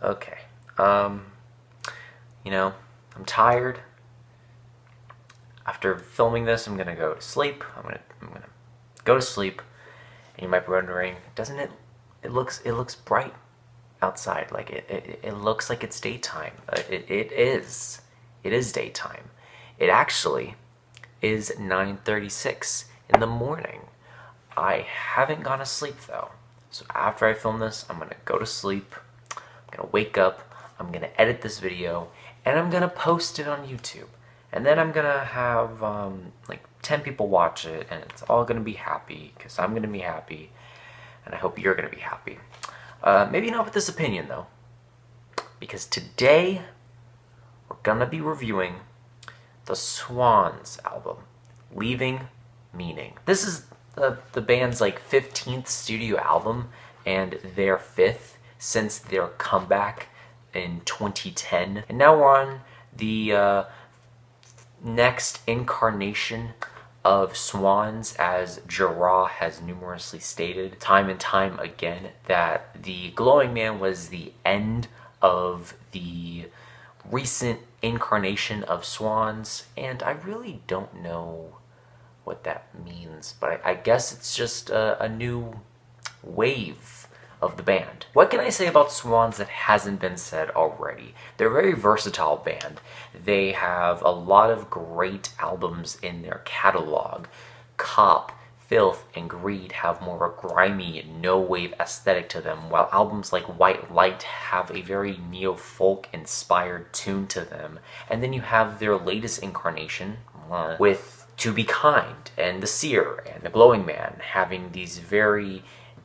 Okay. I'm tired. After filming this, I'm gonna go to sleep. I'm gonna go to sleep. And you might be wondering, doesn't it? It looks bright outside. Like it looks like it's daytime. It is. It is daytime. It actually is 9:36 in the morning. I haven't gone to sleep though. So after I film this, I'm gonna go to sleep. I'm gonna wake up. I'm gonna edit this video, and I'm gonna post it on YouTube. And then I'm gonna have like 10 people watch it, and it's all gonna be happy because I'm gonna be happy, and I hope you're gonna be happy. Maybe not with this opinion though, because today we're gonna be reviewing the Swans album, Leaving Meaning. This is the band's like 15th studio album and their 5th since their comeback in 2010. And now we're on the next incarnation of Swans, as Gira has numerously stated time and time again that the Glowing Man was the end of the recent incarnation of Swans, and I really don't know what that means, but I guess it's just a new wave of the band. What can I say about Swans that hasn't been said already? They're a very versatile band. They have a lot of great albums in their catalog. Cop, Filth, and Greed have more of a grimy, no-wave aesthetic to them, while albums like White Light have a very Neofolk inspired tune to them. And then you have their latest incarnation with To Be Kind and The Seer and The Glowing Man having these very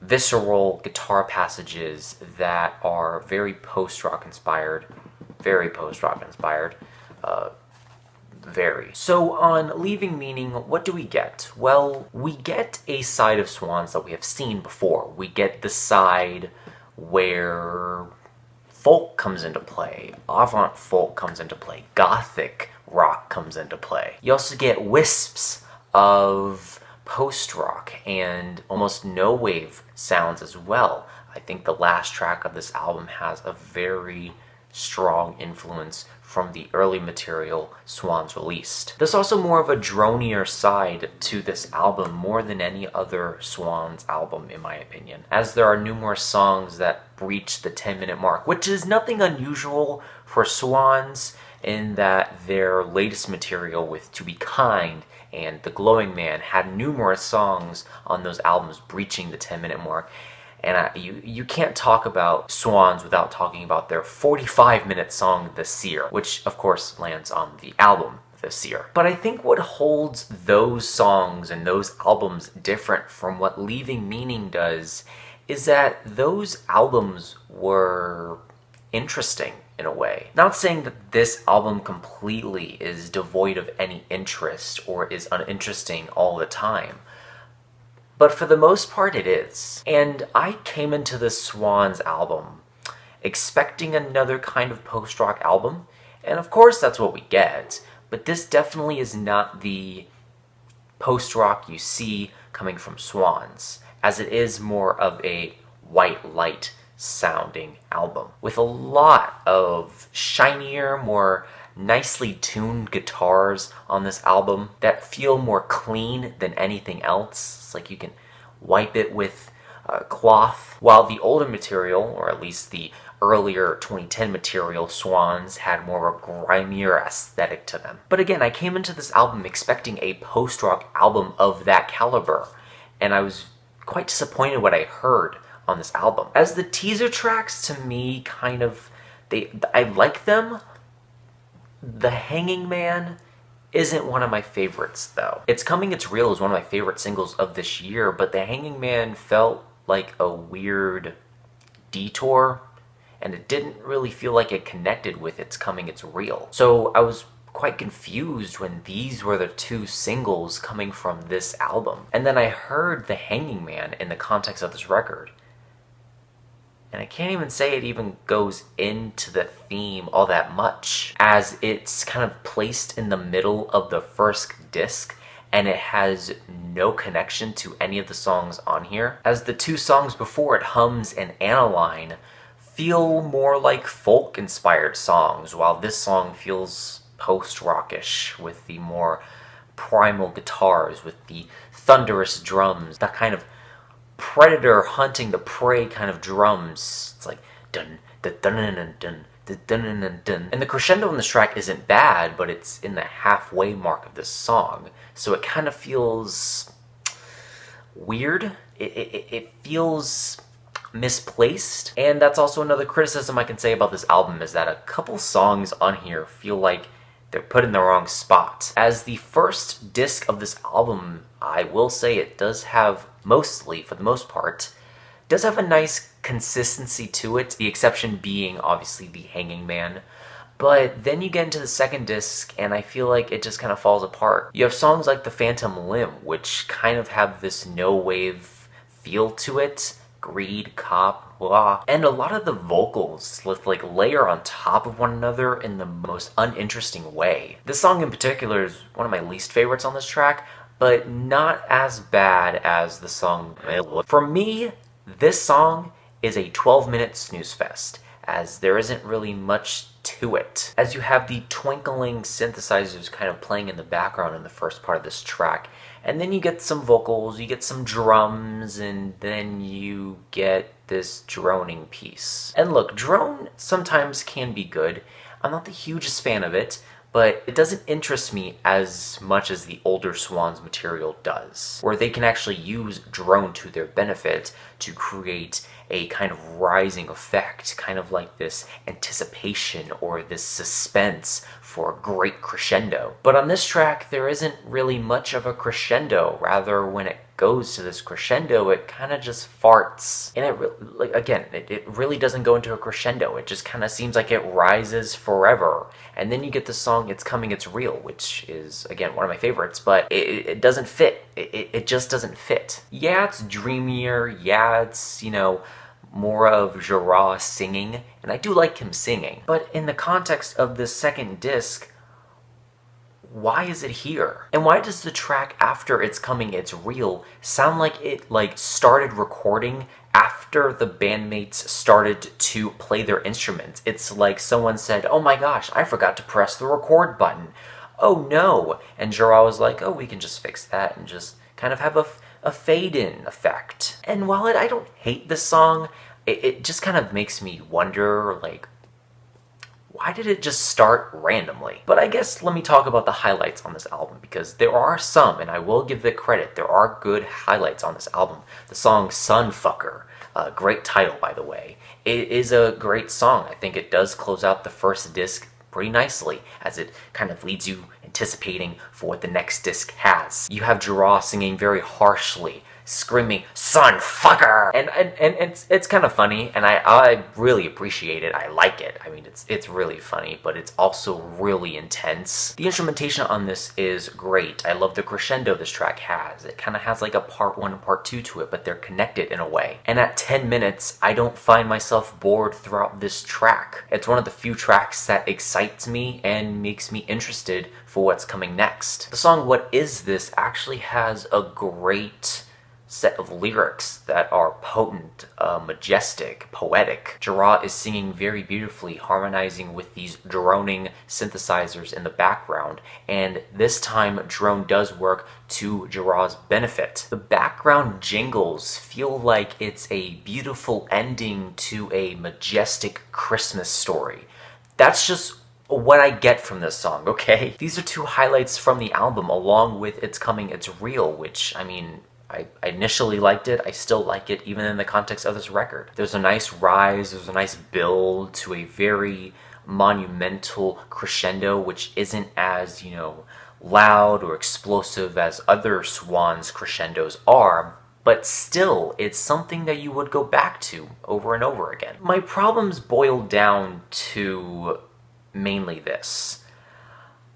visceral guitar passages that are very post-rock inspired. Very post-rock inspired. Very. So on Leaving Meaning, what do we get? Well, we get a side of Swans that we have seen before. We get the side where folk comes into play, avant folk comes into play, gothic rock comes into play. You also get wisps of post-rock and almost no-wave sounds as well. I think the last track of this album has a very strong influence from the early material Swans released. There's also more of a dronier side to this album more than any other Swans album in my opinion, as there are numerous songs that breach the 10-minute mark, which is nothing unusual for Swans in that their latest material with To Be Kind and The Glowing Man had numerous songs on those albums breaching the 10-minute mark. And you can't talk about Swans without talking about their 45-minute song, The Seer, which of course lands on the album, The Seer. But I think what holds those songs and those albums different from what Leaving Meaning does is that those albums were interesting in a way. Not saying that this album completely is devoid of any interest or is uninteresting all the time, but for the most part it is. And I came into this Swans album expecting another kind of post-rock album, and of course that's what we get, but this definitely is not the post-rock you see coming from Swans, as it is more of a White Light sounding album with a lot of shinier, more nicely tuned guitars on this album that feel more clean than anything else. It's like you can wipe it with cloth, while the older material, or at least the earlier 2010 material, Swans, had more of a grimier aesthetic to them. But again, I came into this album expecting a post-rock album of that caliber, and I was quite disappointed what I heard on this album. As the teaser tracks, to me, kind of, I like them. The Hanging Man isn't one of my favorites, though. It's Coming It's Real is one of my favorite singles of this year, but The Hanging Man felt like a weird detour, and it didn't really feel like it connected with It's Coming It's Real. So I was quite confused when these were the two singles coming from this album. And then I heard The Hanging Man in the context of this record, and I can't even say it even goes into the theme all that much, as it's kind of placed in the middle of the first disc, and it has no connection to any of the songs on here. As the two songs before it, Hums and Aniline, feel more like folk-inspired songs, while this song feels post-rockish with the more primal guitars, with the thunderous drums, that kind of predator hunting the prey kind of drums. It's like dun dun dun dun dun dun. Dun, dun, dun, dun. And the crescendo on this track isn't bad, but it's in the halfway mark of this song, so it kind of feels weird. It feels misplaced. And that's also another criticism I can say about this album, is that a couple songs on here feel like they're put in the wrong spot. As the first disc of this album, I will say it does have, mostly, for the most part, does have a nice consistency to it, the exception being obviously the Hanging Man. But then you get into the second disc, and I feel like it just kind of falls apart. You have songs like The Phantom Limb, which kind of have this no-wave feel to it. Greed, Cop, blah. And a lot of the vocals like layer on top of one another in the most uninteresting way. This song in particular is one of my least favorites on this track, but not as bad as the song. For me, this song is a 12-minute snooze fest, as there isn't really much to it. As you have the twinkling synthesizers kind of playing in the background in the first part of this track, and then you get some vocals, you get some drums, and then you get this droning piece. And look, drone sometimes can be good. I'm not the hugest fan of it, but it doesn't interest me as much as the older Swans material does, where they can actually use drone to their benefit to create a kind of rising effect, kind of like this anticipation or this suspense for a great crescendo. But on this track, there isn't really much of a crescendo. Rather, when it goes to this crescendo, it kind of just farts. And it really doesn't go into a crescendo. It just kind of seems like it rises forever. And then you get the song It's Coming, It's Real, which is, again, one of my favorites, but it doesn't fit. It just doesn't fit. Yeah, it's dreamier. Yeah, it's, more of Gira singing, and I do like him singing. But in the context of this second disc, why is it here? And why does the track after It's Coming, It's Real sound like it started recording after the bandmates started to play their instruments? It's like someone said, oh my gosh, I forgot to press the record button. Oh no. And Gira was like, oh, we can just fix that and just kind of have a fade-in effect. And while I don't hate this song, it just kind of makes me wonder, why did it just start randomly? But I guess let me talk about the highlights on this album, because there are some, and I will give it credit, there are good highlights on this album. The song Sunfucker, great title by the way. It is a great song. I think it does close out the first disc pretty nicely, as it kind of leads you anticipating for what the next disc has. You have Gira singing very harshly, screaming, "Sunfucker!" And it's kind of funny, and I really appreciate it. I like it. I mean, it's really funny, but it's also really intense. The instrumentation on this is great. I love the crescendo this track has. It kind of has like a part 1 and part 2 to it, but they're connected in a way. And at 10 minutes, I don't find myself bored throughout this track. It's one of the few tracks that excites me and makes me interested for what's coming next. The song What Is This actually has a great set of lyrics that are potent, majestic, poetic. Gira is singing very beautifully, harmonizing with these droning synthesizers in the background, and this time drone does work to Gira's benefit. The background jingles feel like it's a beautiful ending to a majestic Christmas story. That's just what I get from this song, okay? These are two highlights from the album, along with It's Coming, It's Real, which, I mean, I initially liked it, I still like it, even in the context of this record. There's a nice rise, there's a nice build to a very monumental crescendo, which isn't as, loud or explosive as other Swans crescendos are, but still, it's something that you would go back to over and over again. My problems boil down to mainly this.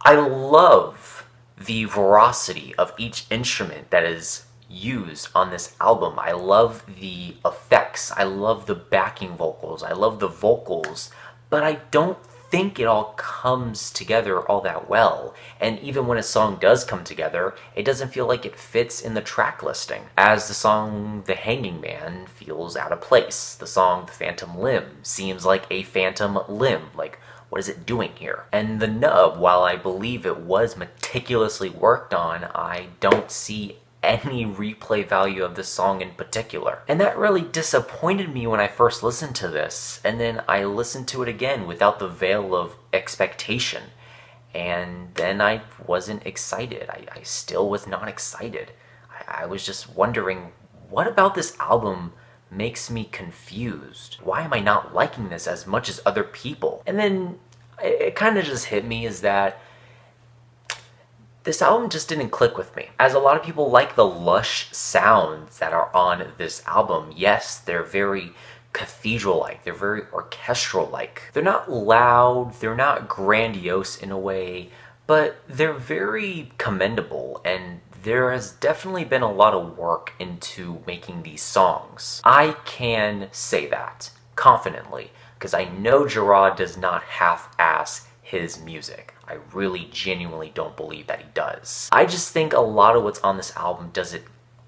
I love the veracity of each instrument that is used on this album. I love the effects, I love the backing vocals, I love the vocals, but I don't think it all comes together all that well. And even when a song does come together, it doesn't feel like it fits in the track listing. As the song The Hanging Man feels out of place. The song The Phantom Limb seems like a phantom limb. Like, what is it doing here? And the nub, while I believe it was meticulously worked on, I don't see any replay value of this song in particular. And that really disappointed me when I first listened to this, and then I listened to it again without the veil of expectation, and then I wasn't excited. I still was not excited. I was just wondering, what about this album makes me confused? Why am I not liking this as much as other people? And then it kind of just hit me is that this album just didn't click with me. As a lot of people like the lush sounds that are on this album. Yes, they're very cathedral-like, they're very orchestral-like. They're not loud, they're not grandiose in a way, but they're very commendable, and there has definitely been a lot of work into making these songs. I can say that confidently, because I know Gira does not half-ass his music. I really genuinely don't believe that he does. I just think a lot of what's on this album doesn't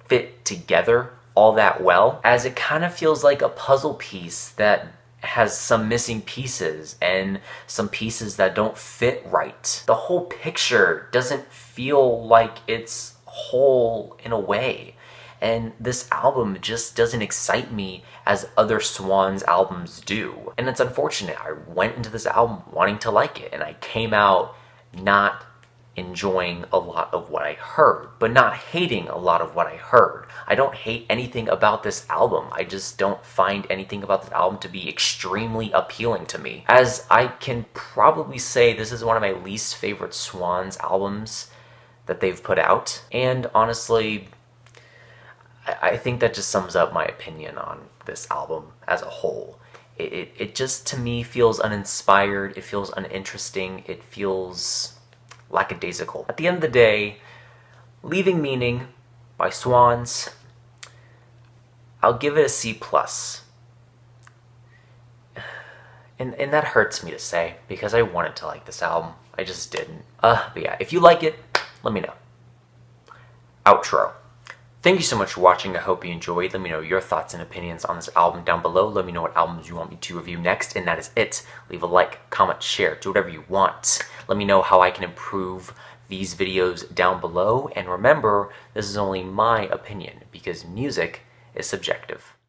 fit together all that well, as it kind of feels like a puzzle piece that has some missing pieces and some pieces that don't fit right. The whole picture doesn't feel like it's whole in a way. And this album just doesn't excite me as other Swans albums do. And it's unfortunate. I went into this album wanting to like it, and I came out not enjoying a lot of what I heard, but not hating a lot of what I heard. I don't hate anything about this album. I just don't find anything about this album to be extremely appealing to me. As I can probably say, this is one of my least favorite Swans albums that they've put out. And honestly, I think that just sums up my opinion on this album as a whole. It just, to me, feels uninspired, it feels uninteresting, it feels lackadaisical. At the end of the day, Leaving Meaning by Swans, I'll give it a C+. And that hurts me to say, because I wanted to like this album. I just didn't. But yeah, if you like it, let me know. Outro. Thank you so much for watching. I hope you enjoyed. Let me know your thoughts and opinions on this album down below. Let me know what albums you want me to review next, and that is it. Leave a like, comment, share, do whatever you want. Let me know how I can improve these videos down below, and remember, this is only my opinion, because music is subjective.